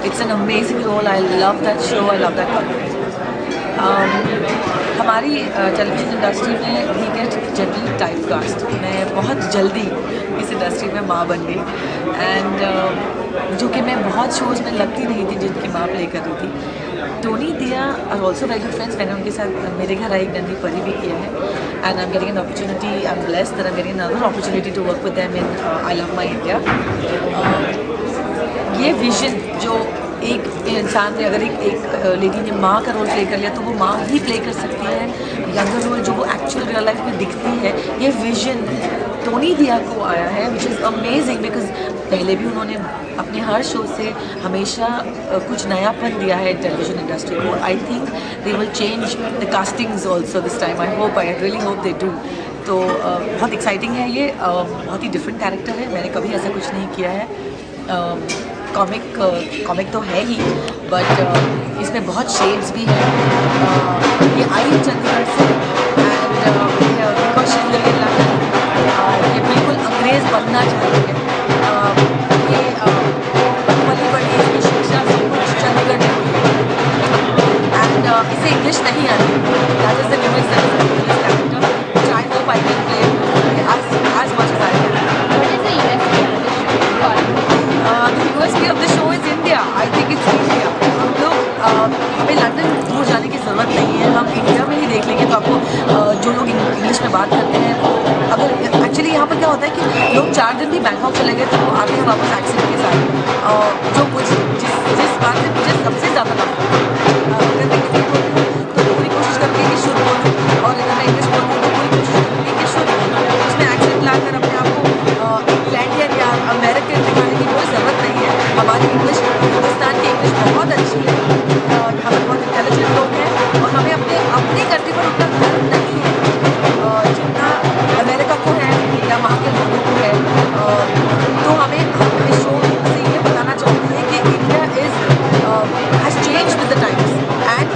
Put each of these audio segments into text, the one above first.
it's an amazing role. I love that show. I love that content. हमारी television industry में we get generally typecast. मैं बहुत जल्दी इस industry में माँ बन गई एंड जो कि मैं बहुत शोज़ में लगती नहीं थी जिनकी माँ प्ले कर रही थी। Tony Dia are also very good friends. मैंने उनके साथ मेरे घर आई नन्ही परी भी किया है and I am getting an opportunity. I am blessed that I am getting another opportunity to work with them in I love my India. ये विजन जो एक इंसान ने अगर एक लेडी ने माँ का रोल प्ले कर लिया तो वो माँ ही प्ले कर सकती है। यंगर रोल जो वो एक्चुअल रियल लाइफ में दिखती है, ये विजन टोनी दिया को आया है विच इज़ अमेजिंग बिकॉज पहले भी उन्होंने अपने हर शो से हमेशा कुछ नयापन दिया है टेलीविज़न इंडस्ट्री को। I think they will change the castings also this time. I really hope they do. तो बहुत एक्साइटिंग है ये, बहुत ही डिफरेंट कैरेक्टर है। मैंने कभी ऐसा कुछ नहीं किया है। कॉमिक तो है ही बट इसमें बहुत शेड्स भी हैं। ये आई चंडीगढ़ से एंड बिकॉज ये बिल्कुल अंग्रेज़ बनना चाहती है। ये पली बड़ी इसकी शिक्षा सब कुछ चंडीगढ़ में हुई है एंड इसे इंग्लिश नहीं आती। That is the newest character which I hope I can play as much as I can. The USP of the show is India. I think it's India. हम लोग हमें लंदन दूर जाने की ज़रूरत नहीं है। हम इंडिया में ही देख लेंगे तो आपको जो लोग इंग्लिश में बात करते हैं, अगर एक्चुअली यहाँ पर क्या होता है कि लोग 4 दिन भी बैंकॉक चले गए तो वो आते हैं वापस एक्सेंट के साथ। जो कुछ जिस बात से मुझे सबसे ज़्यादा लगता है अगर मैं किसी को तो पूरी कोशिश करती है कि शुद्ध बोलूँ, और अगर मैं इंग्लिश बोलूँ तो पूरी कोशिश करती है कि शुद्ध बोलूँ। उसमें एक्सेंट लाकर अपने आप को इंग्लैंडियन या अमेरिकन दिखाने की कोई ज़रूरत नहीं है। हमारी इंग्लिश, हिंदुस्तान की इंग्लिश बहुत अच्छी है। हम बहुत इंटेलिजेंट लोग हैं और हमें अपनी कंट्री पर उतना गर्व नहीं है जितना अमेरिका को है या वहाँ के लोगों को है। तो हमें इस शो से ये बताना चाहते हैं कि India has changed with the times and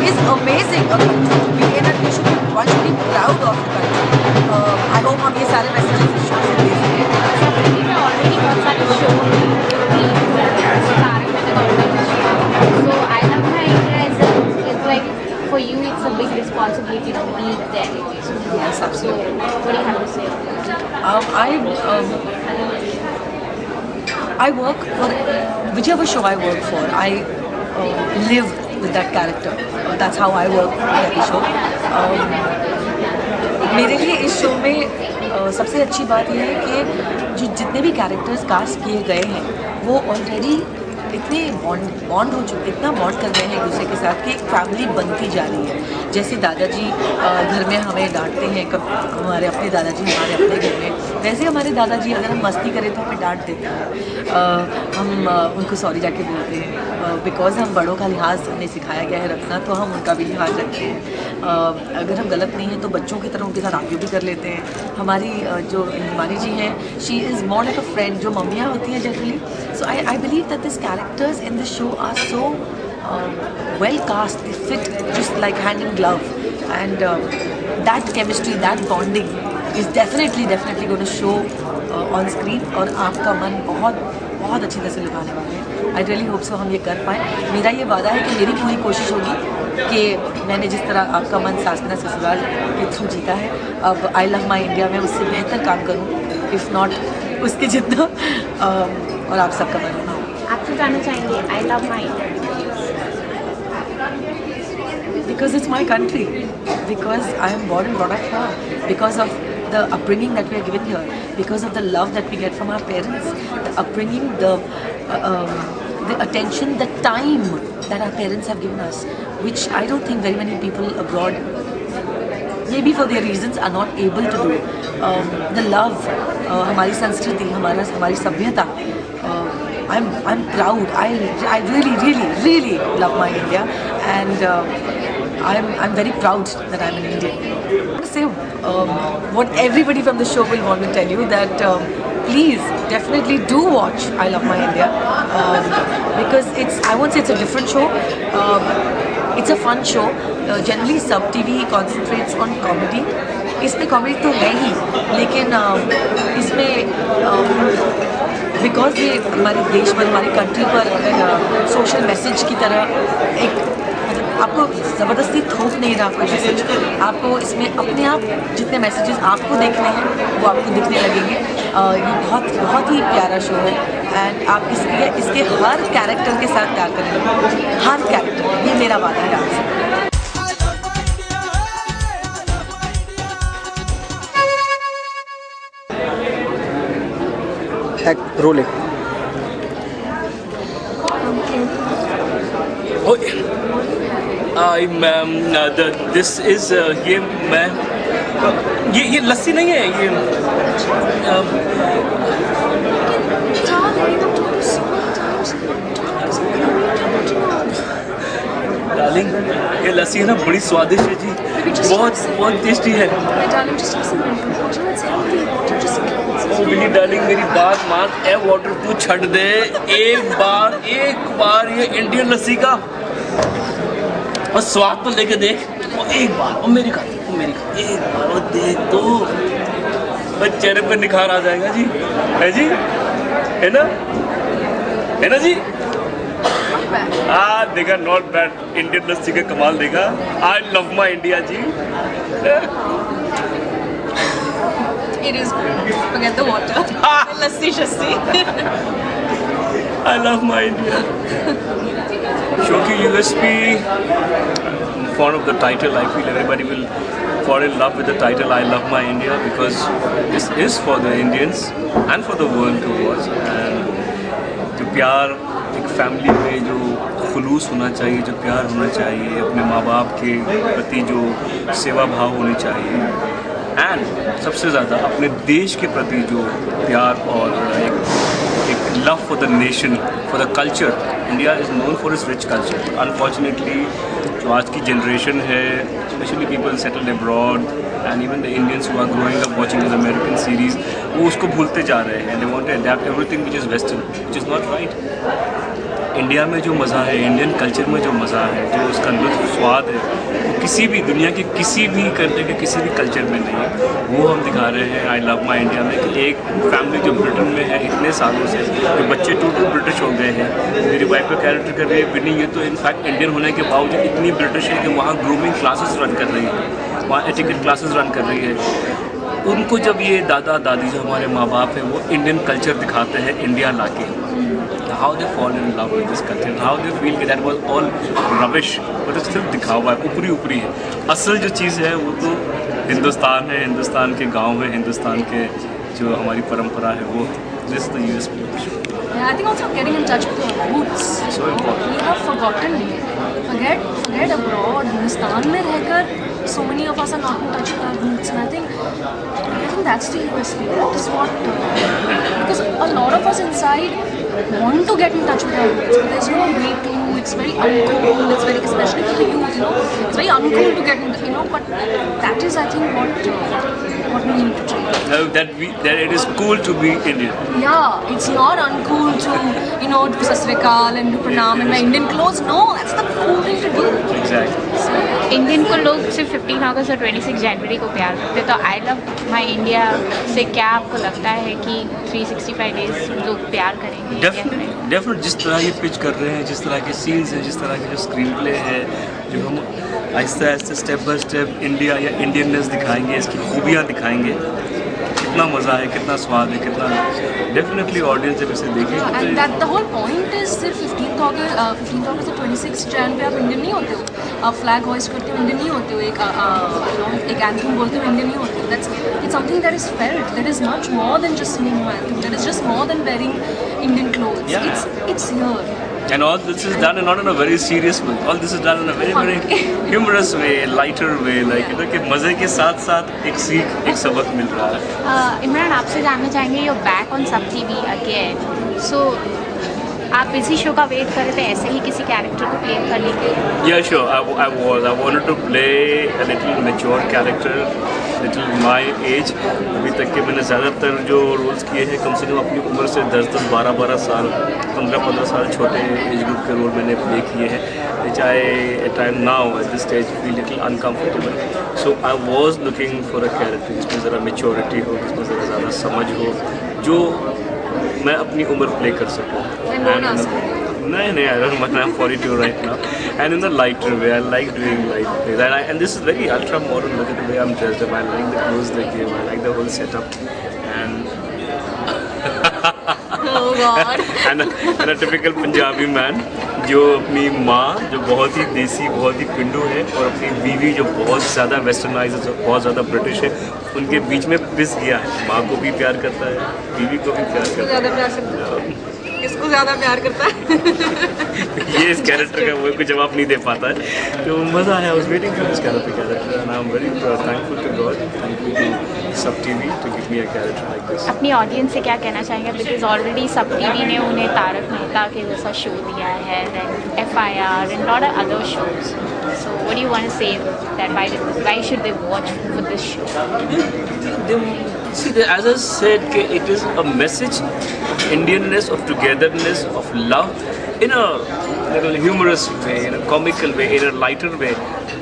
is amazing a country to be in and we should be proud of the country. I hope हम ये सारे messages इस show से दे सकें। ऑलरेडी बहुत सारे show so I love my India is like for you it's a big responsibility to be there. Yes, absolutely. So what do you have to say on that? I work for whichever show I work for. I live with that character. That's how I work with every show. मेरे लिए इस show में सबसे अच्छी बात यह है कि जितने भी कैरेक्टर्स कास्ट किए गए हैं वो ऑलरेडी इतने बॉन्ड हो चुके, इतना बॉन्ड कर रहे हैं एक दूसरे के साथ कि एक फैमिली बनती जा रही है। जैसे दादाजी घर में हमें डांटते हैं, कब हमारे अपने दादाजी हमारे अपने घर में, वैसे हमारे दादाजी अगर हम मस्ती करें तो हमें डांट देते हैं। हम उनको सॉरी जाके बोलते हैं बिकॉज हम बड़ों का लिहाज हमें सिखाया गया है रखना, तो हम उनका भी लिहाज रखते हैं। अगर हम गलत नहीं हैं तो बच्चों की तरह उनके साथ आर्ग्यू भी कर लेते हैं। हमारी जो हिमानी जी हैं, she is more like a friend, जो मम्मियाँ होती हैं generally. So I believe that this characters in the show are so well cast. They fit just like hand in glove, and that chemistry, that bonding is definitely going to show on screen और आपका मन बहुत अच्छी तरह से लुभाने वाले हैं। I really hope so हम ये कर पाएँ। मेरा ये वादा है कि मेरी पूरी कोशिश होगी कि मैंने जिस तरह आपका मन सास मेरा ससुराल के थ्रू जीता है, अब आई लव माई इंडिया में उससे बेहतर काम करूँ, इफ़ नॉट उसके जितना, और आप सबका मन लुभाऊँ। आप तो जानना चाहेंगे I love my India because it's my country, because I am born and brought up here, because of the upbringing that we are given here, because of the love that we get from our parents, the upbringing, the attention, the time that our parents have given us, which I don't think very many people abroad, maybe for their reasons, are not able to do. The love, हमारी संस्कृति, हमारी सभ्यता, I'm proud. I really love my India, and I'm very proud that I'm an Indian. I want to say what everybody from the show will want to tell you, that please definitely do watch I Love My India, because I won't say it's a different show. It's a fun show. Generally, Sub TV concentrates on comedy, इसमें comedy तो है ही, लेकिन इसमें because ये हमारे देश पर, हमारी कंट्री पर सोशल मैसेज की तरह एक आपको ज़बरदस्ती थोप नहीं रहा कोई मैसेज, आपको इसमें अपने आप जितने मैसेजेस आपको देखने हैं वो आपको दिखने लगेंगे। ये बहुत ही प्यारा शो है एंड आप इसके हर कैरेक्टर के साथ प्यार करेंगे, हर कैरेक्टर, ये मेरा वादा है आपसे। रोलिंग। दिस इज ये मैं ये लस्सी नहीं है ये डार्लिंग, ये लस्सी है ना, बड़ी स्वादिष्ट है जी, बहुत टेस्टी है। बिली डार्लिंग, मेरी बात मान, ए वाटर तू छट दे एक बार ये इंडियन लस्सी का और स्वाद तो लेके देख, और एक बार और मेरी खा एक बार और देख तो बस चेहरे पर निखार आ जाएगा जी, है ना जी। देखा, नॉट बैड, इंडियन लस्सी का कमाल देखा। I love my India ji. It is good. Forget the water. Lassi shassi. I love my India. Show ki USP, fond of the title. I feel everybody will fall in love with the title I love my India, because this is for the Indians and for the world to watch. And जो प्यार एक family में जो खुलूस होना चाहिए, जो प्यार होना चाहिए, अपने माँ बाप के प्रति जो सेवा भाव होनी चाहिए, एंड सबसे ज़्यादा अपने देश के प्रति जो प्यार और एक love for the nation, for the culture. India is known for its rich culture. Unfortunately जो आज की जनरेशन है, especially people settled abroad and even the Indians who are growing up watching this American series, वो उसको भूलते जा रहे हैं। They want to adapt everything which is western, which is not right. India में जो मज़ा है, इंडियन कल्चर में जो मज़ा है, जो उसका लुत्फ़ स्वाद है, वो किसी भी दुनिया के किसी भी कंट्री के किसी भी कल्चर में नहीं है। वो हम दिखा रहे हैं आई लव माई इंडिया में, कि एक फैमिली जो ब्रिटेन में है इतने सालों से, जो बच्चे टोटल ब्रिटिश हो गए हैं। मेरी वाइफ का कैरेक्टर कर रही है विनी, ये तो इनफैक्ट इंडियन होने के बावजूद इतनी ब्रिटिश है कि वहाँ ग्रूमिंग क्लासेस रन कर रही है, वहाँ एटिकेट क्लासेस रन कर रही है। उनको जब ये दादा दादी जो हमारे माँ बाप हैं वो इंडियन कल्चर दिखाते हैं इंडिया लाके, how they fall in love with this culture, how they feel that was all rubbish, but it's still दिखावा है, ऊपरी है। असल जो चीज़ है वो तो हिंदुस्तान है, हिंदुस्तान के गांव है, हिंदुस्तान के जो हमारी परंपरा है, वो this the USP of the show. Yeah, I think also getting in touch with your roots. So important. We have forgotten. Forget abroad. Hindustan में रहकर so many of us are not in touch with our roots, and I think that's the USP. That is what because a lot of us inside want to get in touch with our roots, but there's no way to. It's very uncool. It's very, especially for the youth, it's very uncool to get in, but that is, I think, what we need to change. That it is cool to be Indian. Yeah, it's not uncool to, do sasrikal and do pranam in my Indian clothes. No, that's the cool thing to do. Exactly. Indian को लोग सिर्फ 15 अगस्त और 26 जनवरी को प्यार करते, तो आई love my India से क्या आपको लगता है कि 365 डेज लोग प्यार करेंगे? डेफिनेट जिस तरह ये पिच कर रहे हैं, जिस तरह के सीन्स हैं, जिस तरह के जो स्क्रीन प्ले है, जो हम Aahista Aahista step by step India या इंडियननेस दिखाएंगे, इसकी खूबियाँ दिखाएंगे, कितना मज़ा है, कितना स्वाद है, कितना डेफिनेटली ऑडियंस जब इसे देखेगी। And that the whole point is सिर्फ 15 अगस्त और 26 जैन पे आप इंडियन नहीं होते हो, आप फ्लैग होइस्ट करते हो इंडियन नहीं होते हो, एक एंथम बोलते हो इंडियन नहीं होते हो। That's it's something that is felt, that is much more than just singing no anthem, that is just more than wearing Indian clothes. It's here. And all this is done not in a very serious way. All this is done in a very humorous way, lighter way, like कि मज़े के साथ साथ एक सीख, एक सबक मिल रहा है। इमरान, आपसे जानना चाहेंगे, you're back on Sub TV again. So आप इसी शो का वेट कर रहे थे ऐसे ही किसी कैरेक्टर को प्ले करने के? Yeah, sure. I wanted to play a little mature character little my age, अभी तक के मैंने ज़्यादातर जो रोल्स किए हैं कम से कम अपनी उम्र से 10-10, 12-12 साल, 15-15 साल छोटे एज ग्रुप के रोल मैंने प्ले किए हैं, which I at time now at this stage feel little uncomfortable. So I was looking for a character जिसमें ज़रा मेच्योरिटी हो, जिसमें ज़रा ज़्यादा समझ हो, जो मैं अपनी उम्र प्ले कर सकूँ. नहीं, I don't mind. I'm 42 right now, and in a lighter way. I like doing light plays, and this is very ultra modern. Look at the way I'm dressed up. I like the clothes they give. I like the whole setup, and Oh God. and a typical Punjabi man, जो अपनी माँ जो बहुत ही देसी, बहुत ही पिंडू है, और अपनी बीवी जो बहुत ज़्यादा वेस्टर्नाइज है, बहुत ज़्यादा ब्रिटिश है, उनके बीच में पिस गया है. माँ को भी प्यार करता है, बीवी को भी प्यार करता है. किसको ज़्यादा प्यार करता है? ये इस कैरेक्टर का वो कोई जवाब नहीं दे पाता है, तो मज़ा आया. I was waiting for this character and I am very thankful to God, thankful to Sab TV to give me a character like this. अपनी ऑडियंस से क्या कहना चाहेंगे, बिकॉज ऑलरेडी सब टीवी ने उन्हें तारक मेहता के जैसा शो दिया है, then FIR and lot of other shows. So what do you want to say that why should they watch for this show? See, as I said, it is a message of Indianness, of togetherness, of love, in a little humorous way, in a comical way, in a lighter way.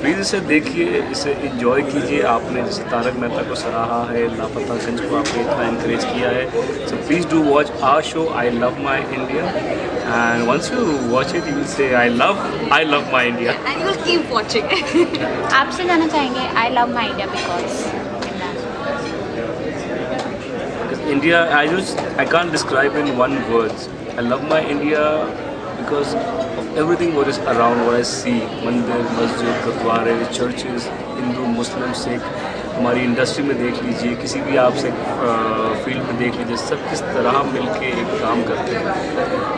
Please इसे देखिए, इसे enjoy कीजिए. आपने जैसे तारक मेहता को सराहा है, लापता गंज को आपने इतना इंकरेज किया है, so please do watch our show I love my India, and once you watch it you will say I love my India, And you will keep watching. आपसे जानना चाहेंगे I love my India because India, I can't describe in one words. I love my India because of everything what is around, what I see. मंदिर, मस्जिद, गुरुद्वारे, churches, Hindu, मुस्लिम, सिख. हमारी industry में देख लीजिए, किसी भी आप से फील्ड में देख लीजिए, सब किस तरह मिलके एक काम करते हैं.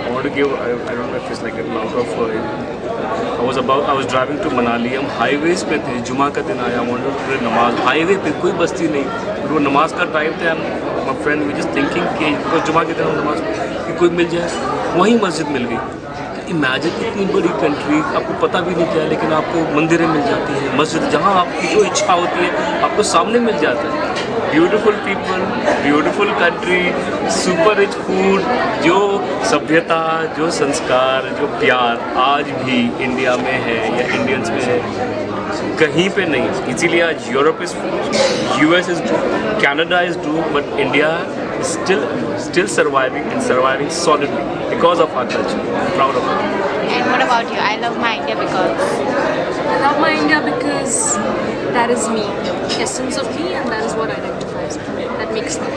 I want to give, I don't know if it's like a lot of I was driving to Manali. हम हाईवेज पे थे, जुमा का दिन आया, wanted to pray नमाज. हाईवे पे कोई बस्ती नहीं, फिर वो नमाज का टाइम था. My friend we just thinking कि जुमा के दिन नमाज कि कोई मिल जाए, वहीं मस्जिद मिल गई. इमेजिन इतनी बड़ी कंट्री, आपको पता भी नहीं चला, लेकिन आपको मंदिरें मिल जाती हैं, मस्जिद, जहाँ आपकी जो इच्छा होती है आपको सामने मिल जाता है. Beautiful people, beautiful country, super rich food, जो सभ्यता, जो संस्कार, जो प्यार आज भी इंडिया में है या इंडियंस में है, कहीं पे नहीं. इसीलिए आज Europe is, US is, Canada is do, but India is still surviving and surviving solidly because of our culture. I'm proud of it. And what about you? I love my India because I love my India because that is me, essence of me, and that is what identifies me. That makes me.